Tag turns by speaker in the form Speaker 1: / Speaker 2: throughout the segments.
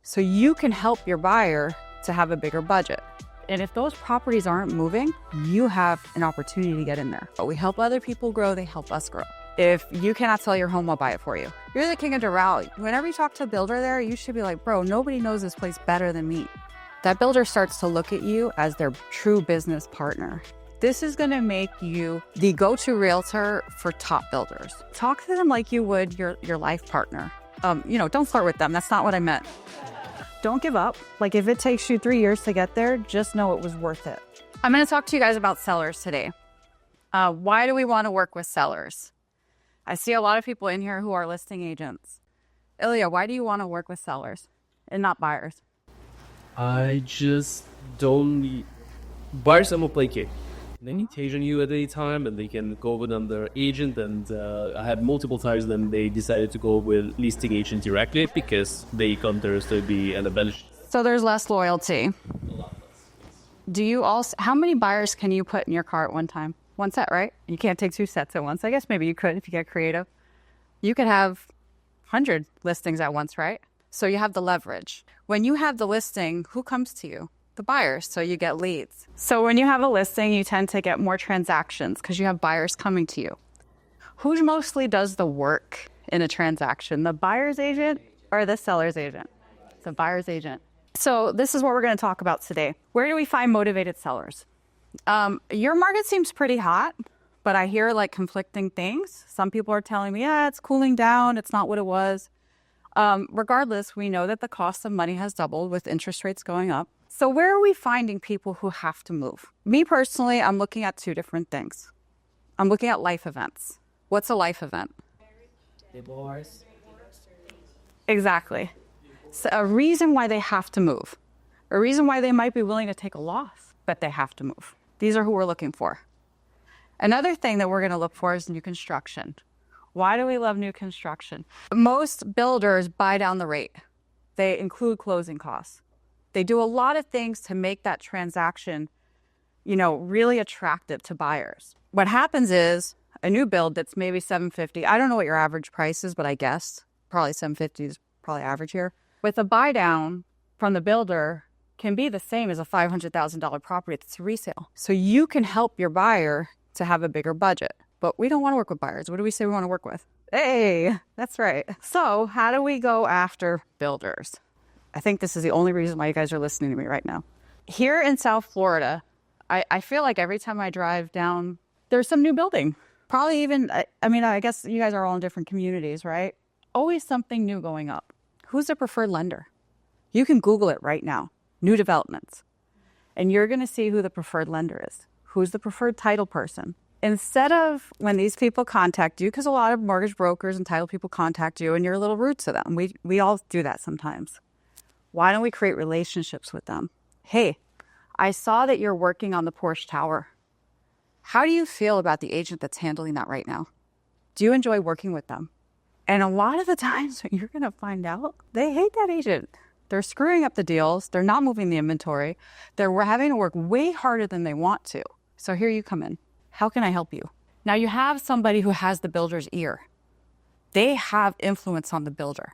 Speaker 1: so you can help your buyer to have a bigger budget. And if those properties aren't moving, you have an opportunity to get in there. But we help other people grow, they help us grow. If you cannot sell your home, we'll buy it for you. You're the king of Doral. Whenever you talk to a builder there, you should be like, bro, nobody knows this place better than me. That builder starts to look at you as their true business partner. This is gonna make you the go-to realtor for top builders. Talk to them like you would your life partner. Don't flirt with them, that's not what I meant. Don't give up. Like if it takes you 3 years to get there, just know it was worth it. I'm gonna talk to you guys about sellers today. Why do we wanna work with sellers? I see a lot of people in here who are listing agents. Ilya, why do you wanna work with sellers and not buyers?
Speaker 2: I just don't need... Buyers are more placated. They need to agent you at any time and they can go with another agent, and I had multiple times then they decided to go with listing agent directly because they consider to be an advantage.
Speaker 1: So there's less loyalty. Do you also, how many buyers can you put in your car at one time? One set, right? You can't take 2 sets at once. I guess maybe you could if you get creative. You could have 100 listings at once, right? So you have the leverage. When you have the listing, who comes to you? The buyers, so you get leads. So when you have a listing, you tend to get more transactions because you have buyers coming to you. Who mostly does the work in a transaction? The buyer's agent or the seller's agent? The buyer's agent. So this is what we're going to talk about today. Where do we find motivated sellers? Your market seems pretty hot, but I hear like conflicting things. Some people are telling me, yeah, it's cooling down. It's not what it was. Regardless, we know that the cost of money has doubled with interest rates going up. So where are we finding people who have to move? Me personally, I'm looking at 2 different things. I'm looking at life events. What's a life event?
Speaker 2: Divorce.
Speaker 1: Exactly. So a reason why they have to move. A reason why they might be willing to take a loss, but they have to move. These are who we're looking for. Another thing that we're going to look for is new construction. Why do we love new construction? Most builders buy down the rate. They include closing costs. They do a lot of things to make that transaction, really attractive to buyers. What happens is a new build that's maybe $750. I don't know what your average price is, but I guess probably $750 is probably average here. With a buy down from the builder can be the same as a $500,000 property that's a resale. So you can help your buyer to have a bigger budget. But we don't want to work with buyers. What do we say we want to work with? Hey, that's right. So how do we go after builders? I think this is the only reason why you guys are listening to me right now. Here in South Florida, I feel like every time I drive down, there's some new building. Probably even, I guess you guys are all in different communities, right? Always something new going up. Who's the preferred lender? You can Google it right now, new developments. And you're going to see who the preferred lender is. Who's the preferred title person? Instead of when these people contact you, because a lot of mortgage brokers and title people contact you and you're a little rude to them. We all do that sometimes. Why don't we create relationships with them? Hey, I saw that you're working on the Porsche Tower. How do you feel about the agent that's handling that right now? Do you enjoy working with them? And a lot of the times you're going to find out they hate that agent. They're screwing up the deals. They're not moving the inventory. They're having to work way harder than they want to. So here you come in. How can I help you? Now you have somebody who has the builder's ear. They have influence on the builder.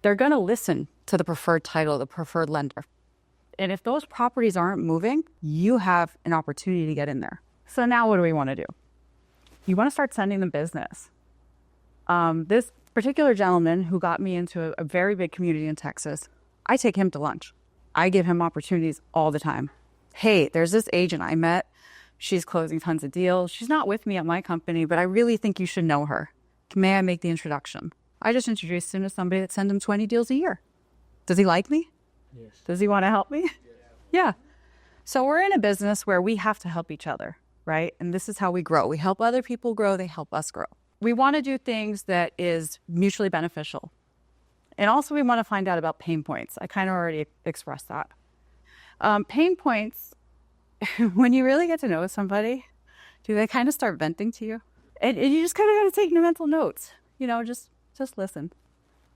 Speaker 1: They're going to listen to the preferred title, the preferred lender. And if those properties aren't moving, you have an opportunity to get in there. So now what do we want to do? You want to start sending them business. This particular gentleman who got me into a very big community in Texas, I take him to lunch. I give him opportunities all the time. Hey, there's this agent I met. She's closing tons of deals. She's not with me at my company, but I really think you should know her. May I make the introduction? I just introduced him to somebody that sends him 20 deals a year. Does he like me?
Speaker 2: Yes.
Speaker 1: Does he want to help me? Yeah. So we're in a business where we have to help each other, right? And this is how we grow. We help other people grow. They help us grow. We want to do things that is mutually beneficial. And also we want to find out about pain points. I kind of already expressed that. Pain points, when you really get to know somebody, do they kind of start venting to you? And you just kind of got to take mental notes. Just listen.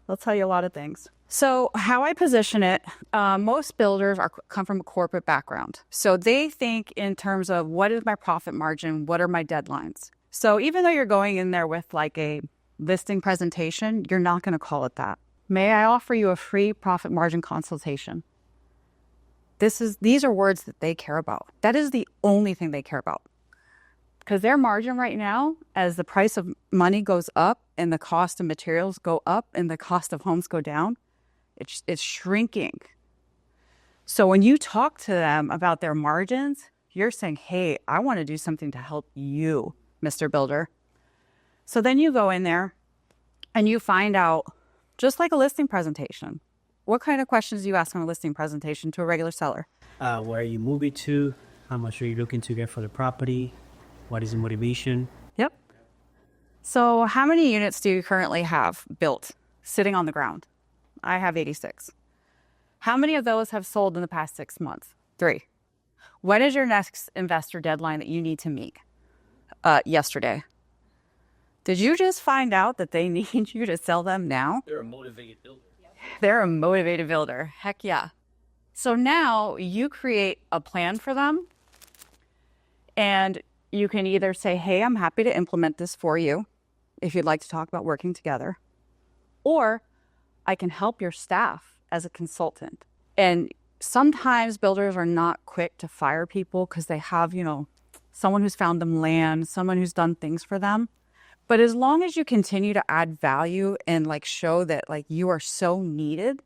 Speaker 1: They'll tell you a lot of things. So how I position it, most builders come from a corporate background. So they think in terms of what is my profit margin? What are my deadlines? So even though you're going in there with like a listing presentation, you're not going to call it that. May I offer you a free profit margin consultation? These are words that they care about. That is the only thing they care about. Because their margin right now, as the price of money goes up and the cost of materials go up and the cost of homes go down, it's shrinking. So when you talk to them about their margins, you're saying, hey, I want to do something to help you, Mr. Builder. So then you go in there and you find out, just like a listing presentation, what kind of questions do you ask on a listing presentation to a regular seller?
Speaker 3: Where are you moving to? How much are you looking to get for the property? What is the motivation?
Speaker 1: Yep. So how many units do you currently have built, sitting on the ground? I have 86. How many of those have sold in the past 6 months? 3. When is your next investor deadline that you need to meet? Yesterday. Did you just find out that they need you to sell them now?
Speaker 2: They're a motivated builder.
Speaker 1: They're a motivated builder. Heck yeah. So now you create a plan for them, and you can either say, hey, I'm happy to implement this for you if you'd like to talk about working together, or I can help your staff as a consultant. And sometimes builders are not quick to fire people because they have, someone who's found them land, someone who's done things for them. But as long as you continue to add value and show that you are so needed,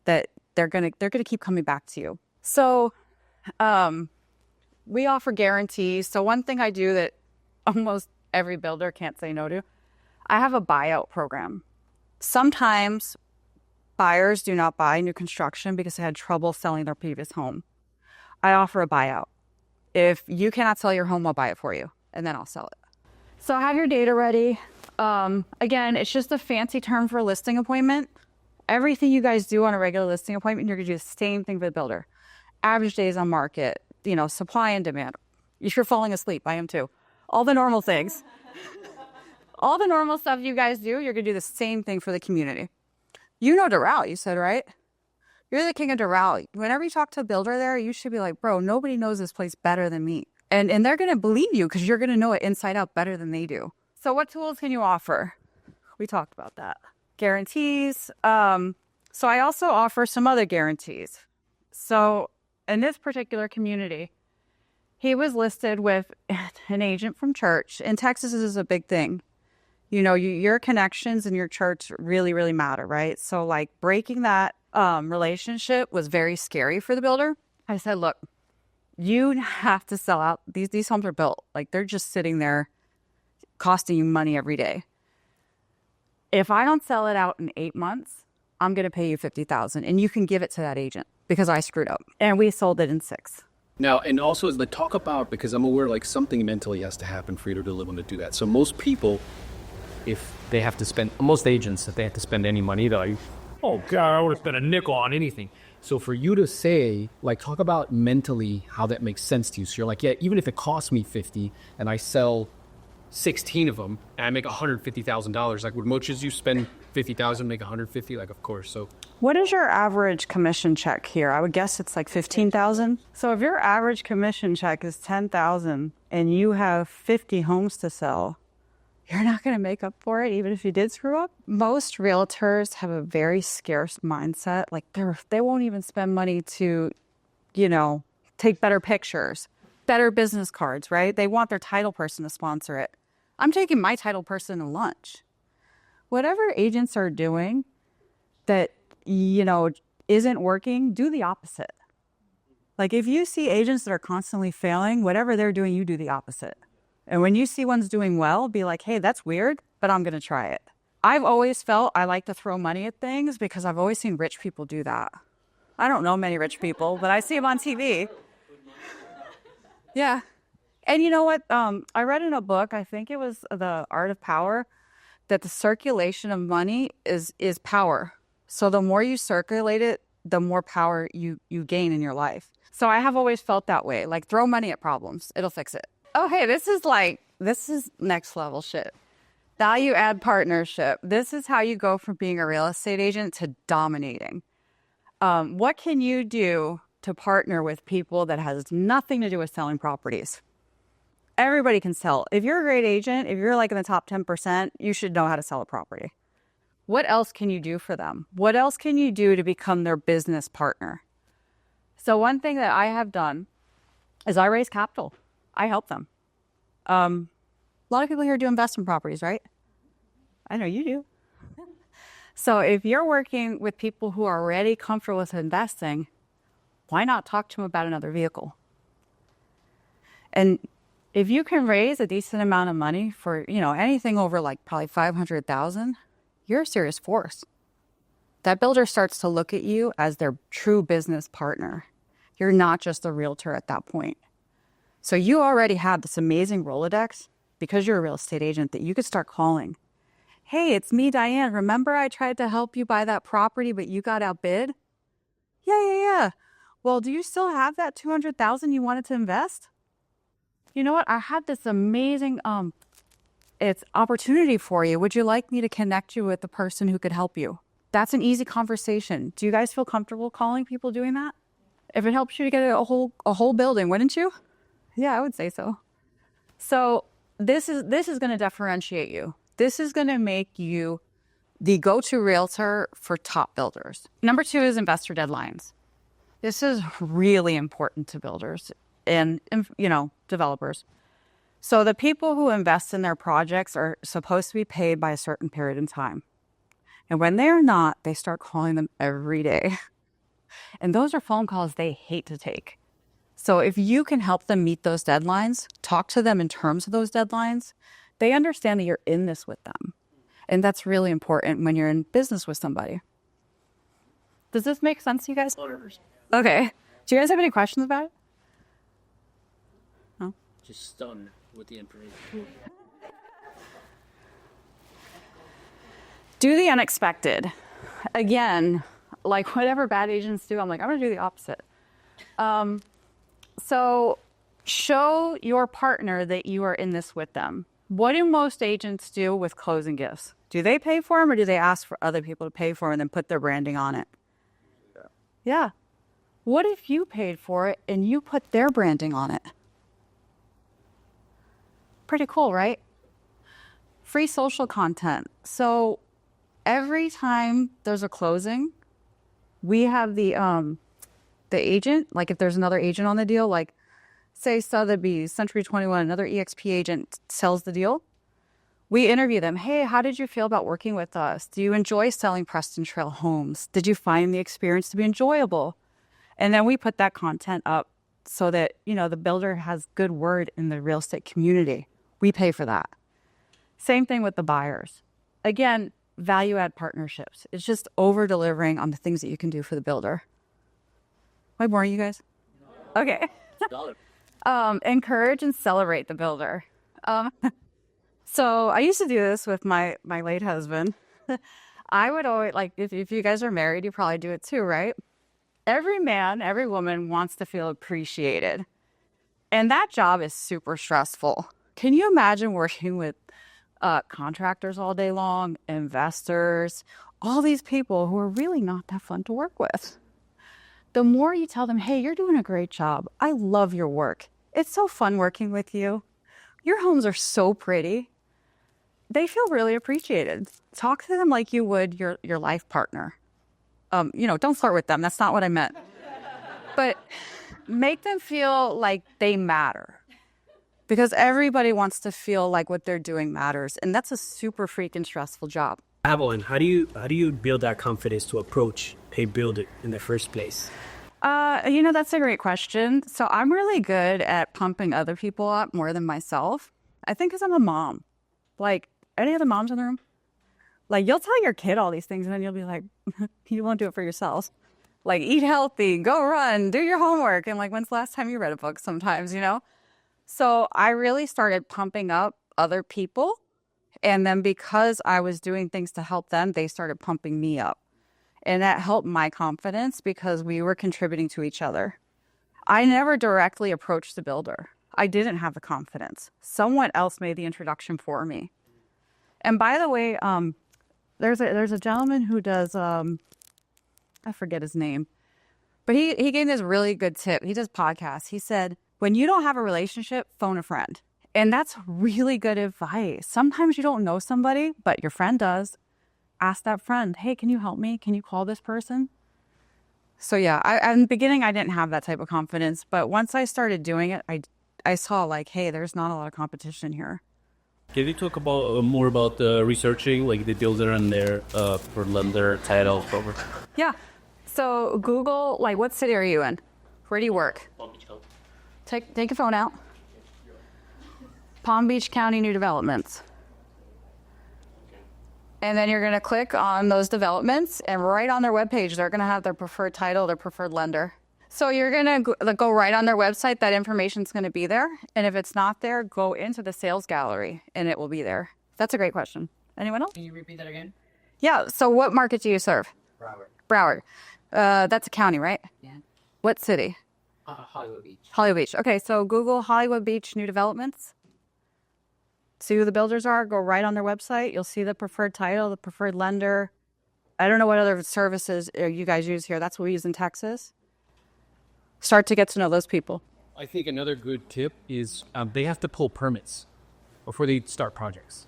Speaker 1: that they're gonna keep coming back to you. So we offer guarantees. So one thing I do that almost every builder can't say no to, I have a buyout program. Sometimes buyers do not buy new construction because they had trouble selling their previous home. I offer a buyout. If you cannot sell your home, I'll buy it for you, and then I'll sell it. So have your data ready. Again, it's just a fancy term for a listing appointment. Everything you guys do on a regular listing appointment, you're going to do the same thing for the builder. Average days on market, supply and demand. If you're falling asleep, I am too. All the normal things. All the normal stuff you guys do, you're going to do the same thing for the community. You know Doral, you said, right? You're the king of Doral. Whenever you talk to a builder there, you should be like, bro, nobody knows this place better than me. And they're going to believe you because you're going to know it inside out better than they do. So what tools can you offer? We talked about that. Guarantees. So I also offer some other guarantees. So in this particular community, he was listed with an agent from church. In Texas, this is a big thing. Your connections in your church really, really matter, right? So breaking that relationship was very scary for the builder. I said, look, you have to sell out. These homes are built. They're just sitting there costing you money every day. If I don't sell it out in 8 months, I'm going to pay you $50,000, and you can give it to that agent because I screwed up. And we sold it in 6.
Speaker 4: Now, and also is talk about, because I'm aware something mentally has to happen for you to be able to do that. So most people,
Speaker 2: If they have to spend, most agents, if they have to spend any money, they're like, oh God, I would have spent a nickel on anything.
Speaker 4: so for you to say, talk about mentally how that makes sense to you. So you're like, yeah, even if it costs me 50 and I sell 16 of them and I make $150,000, would much as you spend 50,000 make 150? Of course. So
Speaker 1: What is your average commission check here? I would guess it's 15,000. So if your average commission check is 10,000 and you have 50 homes to sell, you're not going to make up for it, even if you did screw up. Most realtors have a very scarce mindset. They won't even spend money to, take better pictures, better business cards, right? They want their title person to sponsor it. I'm taking my title person to lunch. Whatever agents are doing that, isn't working, do the opposite. If you see agents that are constantly failing, whatever they're doing, you do the opposite. And when you see one's doing well, be like, hey, that's weird, but I'm going to try it. I've always felt I like to throw money at things because I've always seen rich people do that. I don't know many rich people, but I see them on TV. Yeah. And you know what? I read in a book, I think it was The Art of Power, that the circulation of money is power. So the more you circulate it, the more power you gain in your life. So I have always felt that way. Throw money at problems. It'll fix it. Oh, hey, this is next level shit. Value add partnership. This is how you go from being a real estate agent to dominating. What can you do to partner with people that has nothing to do with selling properties? Everybody can sell. If you're a great agent, if you're in the top 10%, you should know how to sell a property. What else can you do for them? What else can you do to become their business partner? So one thing that I have done is I raise capital. I help them. A lot of people here do investment properties, right? I know you do. So if you're working with people who are already comfortable with investing, why not talk to them about another vehicle? And if you can raise a decent amount of money for, anything over like probably 500,000, you're a serious force. That builder starts to look at you as their true business partner. You're not just a realtor at that point. So you already have this amazing Rolodex because you're a real estate agent that you could start calling. Hey, it's me, Diane. Remember I tried to help you buy that property, but you got outbid? Yeah. Well, do you still have that 200,000 you wanted to invest? You know what? I had this amazing it's opportunity for you. Would you like me to connect you with the person who could help you? That's an easy conversation. Do you guys feel comfortable calling people doing that? If it helps you to get a whole building, wouldn't you? Yeah, I would say so. So this is going to differentiate you. This is going to make you the go-to realtor for top builders. Number 2 is investor deadlines. This is really important to builders and developers. So the people who invest in their projects are supposed to be paid by a certain period in time. And when they are not, they start calling them every day. And those are phone calls they hate to take. So if you can help them meet those deadlines, talk to them in terms of those deadlines, they understand that you're in this with them. And that's really important when you're in business with somebody. Does this make sense to you guys? Okay. Do you guys have any questions about it? No?
Speaker 4: Just stunned with the information.
Speaker 1: Do the unexpected. Again, like whatever bad agents do, I'm like, I'm going to do the opposite. So show your partner that you are in this with them. What do most agents do with closing gifts? Do they pay for them or do they ask for other people to pay for them and then put their branding on it? Yeah. What if you paid for it and you put their branding on it? Pretty cool, right? Free social content. So every time there's a closing, we have the agent, like if there's another agent on the deal, like say Sotheby's, Century 21, another EXP agent sells the deal. We interview them. Hey, how did you feel about working with us? Do you enjoy selling Preston Trail homes? Did you find the experience to be enjoyable? And then we put that content up so that, the builder has good word in the real estate community. We pay for that. Same thing with the buyers. Again, value add partnerships. It's just over delivering on the things that you can do for the builder. Am I boring you guys? Okay. Encourage and celebrate the builder. So I used to do this with my late husband. I would always, like, if you guys are married, you probably do it too, right? Every man, every woman wants to feel appreciated. And that job is super stressful. Can you imagine working with contractors all day long, investors, all these people who are really not that fun to work with? The more you tell them, hey, you're doing a great job. I love your work. It's so fun working with you. Your homes are so pretty. They feel really appreciated. Talk to them like you would your life partner. Don't flirt with them. That's not what I meant. But make them feel like they matter. Because everybody wants to feel like what they're doing matters. And that's a super freaking stressful job.
Speaker 3: Avalon, how do you build that confidence to approach a builder in the first place?
Speaker 1: That's a great question. So I'm really good at pumping other people up more than myself. I think because I'm a mom. Like, any other moms in the room? Like, you'll tell your kid all these things and then you'll be like, you won't do it for yourselves. Like, eat healthy, go run, do your homework. And like, when's the last time you read a book sometimes, So I really started pumping up other people. And then because I was doing things to help them, they started pumping me up. And that helped my confidence because we were contributing to each other. I never directly approached the builder. I didn't have the confidence. Someone else made the introduction for me. And by the way, there's a gentleman who does, I forget his name, but he gave me this really good tip. He does podcasts. He said, when you don't have a relationship, phone a friend. And that's really good advice. Sometimes you don't know somebody, but your friend does. ask that friend, hey, can you help me? Can you call this person? So yeah, in the beginning, I didn't have that type of confidence. But once I started doing it, I saw like, hey, there's not a lot of competition here.
Speaker 2: Can you talk about more about researching, like the builder and their for lender, title, cover?
Speaker 1: Yeah. So Google, like, what city are you in? Where do you work?
Speaker 2: Palm Beach County.
Speaker 1: Take your phone out. Palm Beach County new developments. And then you're going to click on those developments, and right on their webpage, they're going to have their preferred title, their preferred lender. So you're going to go right on their website. That information's going to be there. And if it's not there, go into the sales gallery, and it will be there. That's a great question. Anyone else?
Speaker 5: Can you repeat that again?
Speaker 1: Yeah. So what market do you serve? Broward. That's a county, right?
Speaker 5: Yeah.
Speaker 1: What city?
Speaker 5: Hollywood Beach.
Speaker 1: Hollywood Beach. Okay, so Google Hollywood Beach new developments. See who the builders are. Go right on their website. You'll see the preferred title, the preferred lender. I don't know what other services you guys use here. That's what we use in Texas. Start to get to know those people.
Speaker 4: I think another good tip is they have to pull permits before they start projects.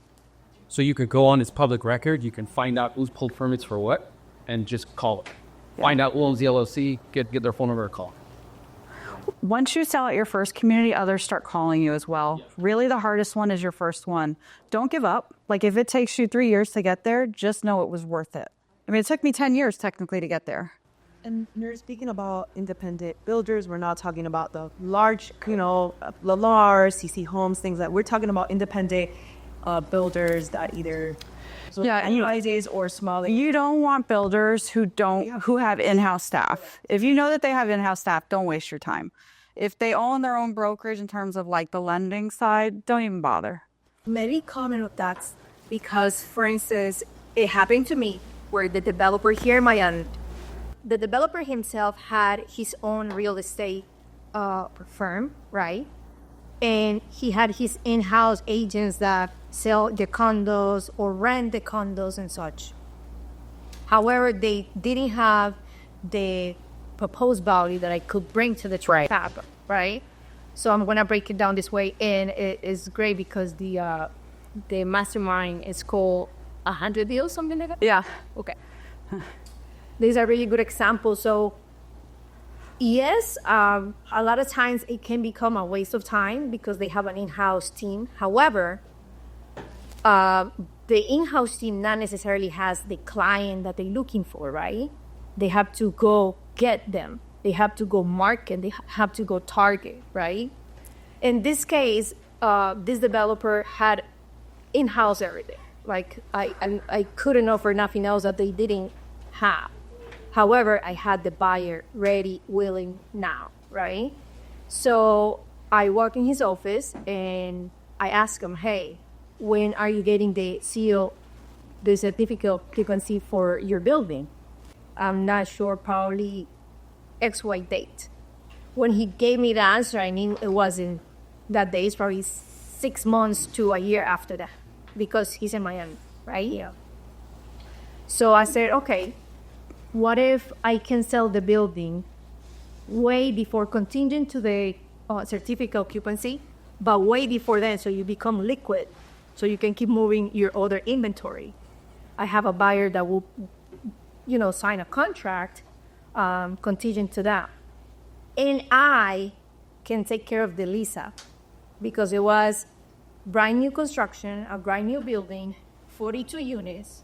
Speaker 4: So you can go on its public record. You can find out who's pulled permits for what and just call it.
Speaker 1: Yeah.
Speaker 4: Find out who owns the LLC, get their phone number, or call.
Speaker 1: Once you sell at your first community, others start calling you as well. Really, the hardest one is your first one. Don't give up. Like, if it takes you 3 years to get there, just know it was worth it. I mean, it took me 10 years technically to get there.
Speaker 6: And you're speaking about independent builders. We're not talking about the large, Lennar, CC Homes, things that we're talking about independent builders that either enterprises or smaller.
Speaker 1: You don't want builders who have in-house staff. If you know that they have in-house staff, don't waste your time. If they own their own brokerage in terms of like the lending side, don't even bother.
Speaker 7: Very common of that because, for instance, it happened to me where the developer here in Miami, the developer himself had his own real estate firm, right? And he had his in-house agents that sell the condos or rent the condos and such. However, they didn't have the proposed value that I could bring to the tab, right? So I'm gonna break it down this way, and it is great because the mastermind is called 100 Deals, something like that.
Speaker 1: Yeah.
Speaker 7: Okay. These are really good examples. So yes, a lot of times it can become a waste of time because they have an in-house team. However, the in-house team not necessarily has the client that they're looking for, right? They have to go get them. They have to go market. They have to go target, right? In this case, this developer had in-house everything. Like I couldn't offer nothing else that they didn't have. However, I had the buyer ready, willing now, right? So I walk in his office and I ask him, hey, when are you getting the CO, the certificate of occupancy for your building? I'm not sure, probably XY date. When he gave me the answer, I knew it wasn't that day. It's probably 6 months to a year after that because he's in Miami, right? Yeah. So I said, okay, what if I can sell the building way before contingent to the certificate of occupancy, but way before then, so you become liquid, so you can keep moving your other inventory. I have a buyer that will, sign a contract contingent to that. And I can take care of the lease up because it was brand new construction, a brand new building, 42 units,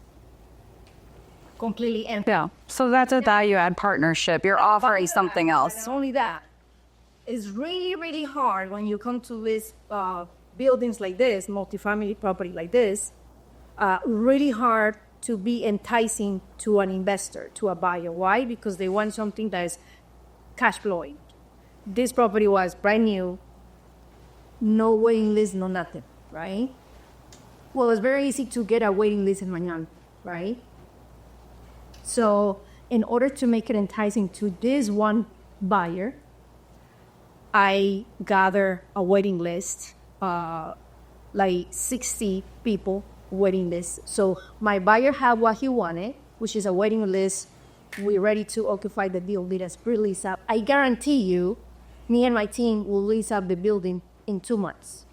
Speaker 7: completely empty.
Speaker 1: Yeah. So that's a value add partnership. You're offering something else.
Speaker 7: Not only that, it's really, really hard when you come to these buildings like this, multifamily property like this, really hard to be enticing to an investor, to a buyer. Why? Because they want something that is cash flowing. This property was brand new, no waiting list, no nothing, right? Well, it's very easy to get a waiting list in Miami, right? So in order to make it enticing to this one buyer, I gather a waiting list, like 60 people waiting list. So my buyer had what he wanted, which is a waiting list. We're ready to occupy the deal. Let us pre-lease up. I guarantee you, me and my team will lease up the building in 2 months.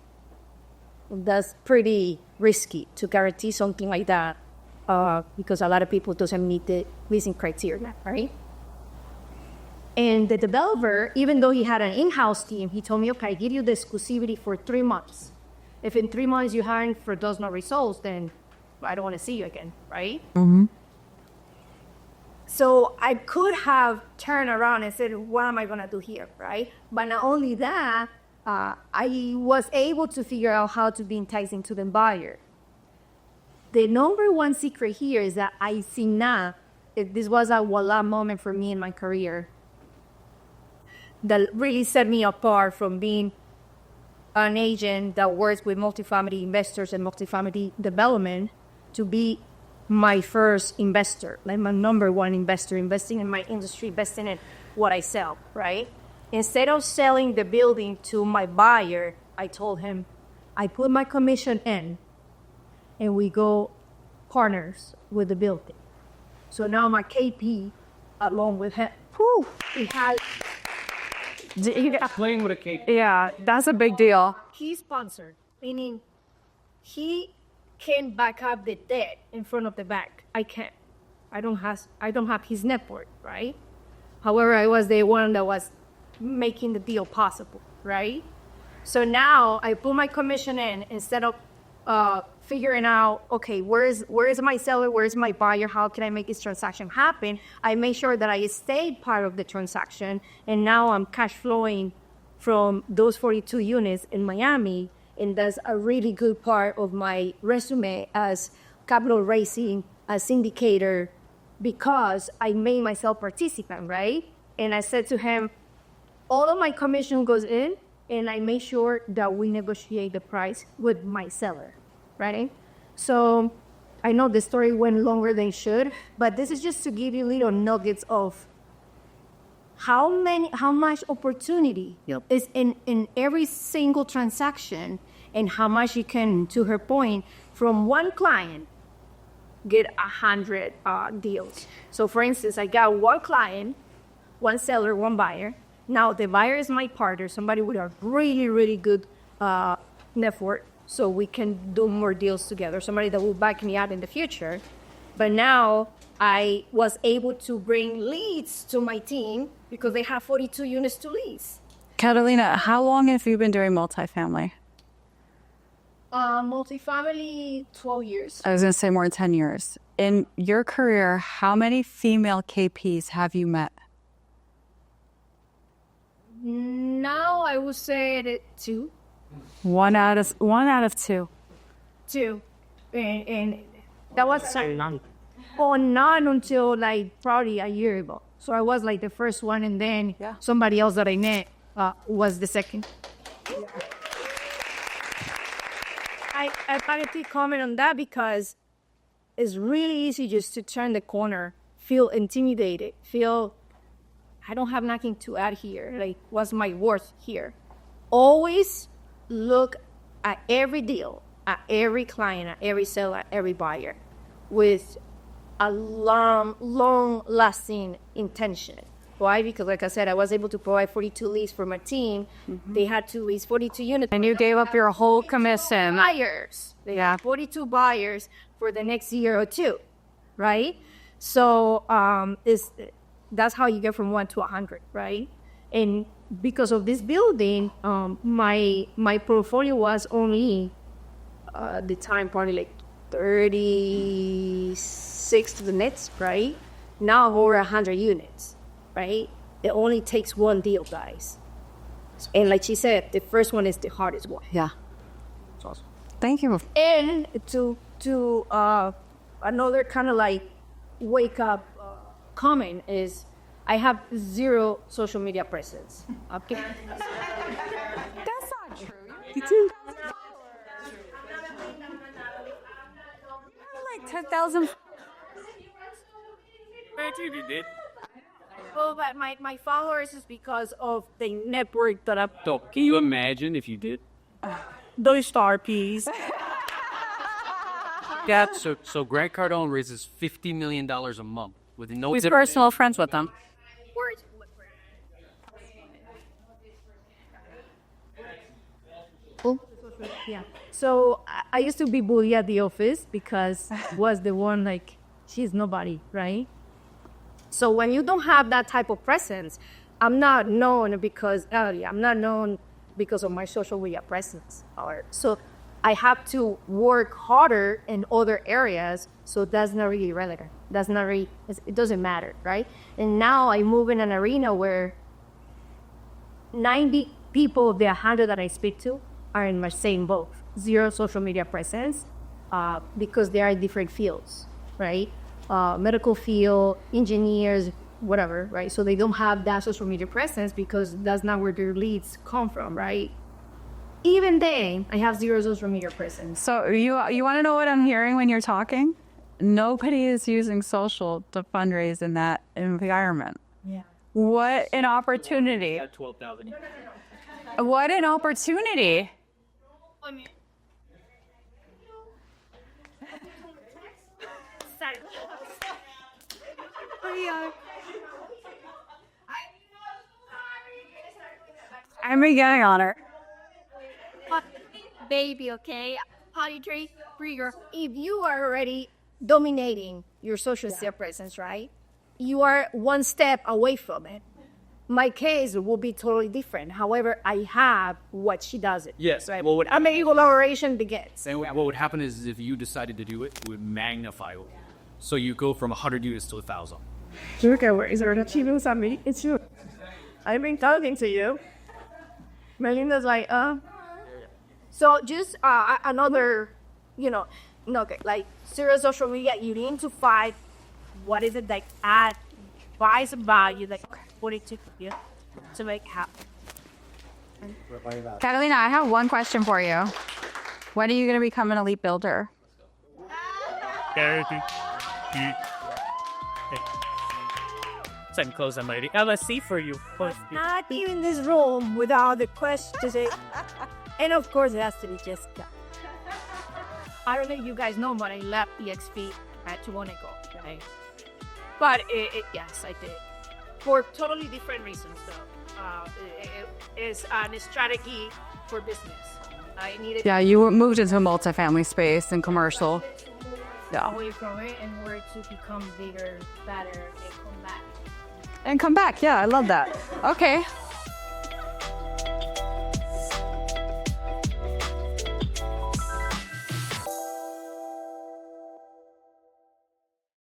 Speaker 7: That's pretty risky to guarantee something like that because a lot of people doesn't meet the leasing criteria, right? And the developer, even though he had an in-house team, he told me, okay, I give you the exclusivity for 3 months. If in 3 months you haven't for those no results, then I don't want to see you again, right? So I could have turned around and said, what am I going to do here, right? But not only that, I was able to figure out how to be enticing to the buyer. The number one secret here is that I see now, this was a voila moment for me in my career that really set me apart from being an agent that works with multifamily investors and multifamily development to be my first investor, like my number one investor, investing in my industry, investing in what I sell, right? Instead of selling the building to my buyer, I told him, I put my commission in and we go partners with the building. So now my KP, along with him, he has...
Speaker 2: Playing with a cake.
Speaker 1: Yeah, that's a big deal.
Speaker 7: He's sponsored, meaning he can back up the debt in front of the bank. I can't. I don't have his network, right? However, I was the one that was making the deal possible, right? So now I put my commission in instead of figuring out, okay, where is my seller, where is my buyer, how can I make this transaction happen? I made sure that I stayed part of the transaction, and now I'm cash flowing from those 42 units in Miami, and that's a really good part of my resume as capital raising, as syndicator, because I made myself participant, right? And I said to him, all of my commission goes in, and I make sure that we negotiate the price with my seller, right? So I know the story went longer than it should, but this is just to give you little nuggets of how much opportunity is in every single transaction, and how much you can, to her point, from one client, get 100 deals. So for instance, I got one client, one seller, one buyer. Now the buyer is my partner, somebody with a really, really good network, so we can do more deals together, somebody that will back me out in the future. But now I was able to bring leads to my team because they have 42 units to lease.
Speaker 1: Catalina, how long have you been doing multifamily?
Speaker 7: Multifamily, 12 years.
Speaker 1: I was going to say more than 10 years. In your career, how many female KPs have you met?
Speaker 7: Now I would say that 2.
Speaker 1: One out of 2.
Speaker 7: 2. And that was none. Oh, not until like probably a year ago. So I was like the first one, and then somebody else that I met was the second. I wanted to comment on that because it's really easy just to turn the corner, feel intimidated, feel I don't have nothing to add here. Like, what's my worth here? Always look at every deal, at every client, at every seller, at every buyer with a long-lasting intention. Why? Because, like I said, I was able to provide 42 leads for my team. Mm-hmm. They had to lease 42 units.
Speaker 1: And you gave up your whole commission.
Speaker 7: Buyers. They had 42 buyers for the next year or two, right? So that's how you get from 1 to 100, right? And because of this building, my portfolio was only the time probably like 36 to the next, right? Now over 100 units. Right? It only takes one deal, guys. And like she said, the first one is the hardest one.
Speaker 1: Yeah.
Speaker 2: That's awesome.
Speaker 1: Thank you.
Speaker 7: And to another kind of like wake up comment is I have 0 social media presence. Okay.
Speaker 1: That's not true. You do. Like 10,000.
Speaker 2: You did.
Speaker 7: Well, but my followers is because of the network that I've...
Speaker 2: So, can you imagine if you did?
Speaker 6: Those star peas.
Speaker 5: Yeah. So Grant Cardone raises $50 million a month with no...
Speaker 1: Who's personal friends with them?
Speaker 7: Yeah. So I used to be bullied at the office because was the one like, she's nobody, right? So when you don't have that type of presence, I'm not known because I'm not known because of my social media presence. Or so I have to work harder in other areas. So that's not really relevant. That's not really, it doesn't matter, right? And now I move in an arena where 90 people of the 100 that I speak to are in my same boat. Zero social media presence because they are different fields, right? Medical field, engineers, whatever, right? So they don't have that social media presence because that's not where their leads come from, right? Even then, I have zero social media presence.
Speaker 1: So you want to know what I'm hearing when you're talking? Nobody is using social to fundraise in that environment.
Speaker 7: Yeah.
Speaker 1: What an opportunity.
Speaker 5: 12,000.
Speaker 1: What an opportunity. I'm beginning on her.
Speaker 7: Baby, okay? Potty trigger. If you are already dominating your social media presence, right? You are one step away from it. My case will be totally different. However, I have what she doesn't.
Speaker 5: Yes.
Speaker 7: Right?
Speaker 5: Well,
Speaker 7: I mean, collaboration begins.
Speaker 5: And what would happen is if you decided to do it, it would magnify it. So you go from 100 units to 1,000.
Speaker 6: Look at where is there that she looks at me? It's you. I've been talking to you. Melinda's like,
Speaker 7: So just another, okay, like serious social media, you need to find what is it that adds value that put it to you to make it happen.
Speaker 1: Catalina, I have one question for you. When are you going to become an elite builder?
Speaker 8: Send close, I'm ready. LSC for you.
Speaker 7: Not even this room without the question. And of course, it has to be Jessica. I don't know if you guys know, but I left EXP to want to go, right? But yes, I did. For totally different reasons, though. It is a strategy for business. I needed
Speaker 1: Yeah, you moved into a multifamily space and commercial. Yeah.
Speaker 7: away from it in order to become bigger, better, and come back.
Speaker 1: And come back. Yeah, I love that. Okay.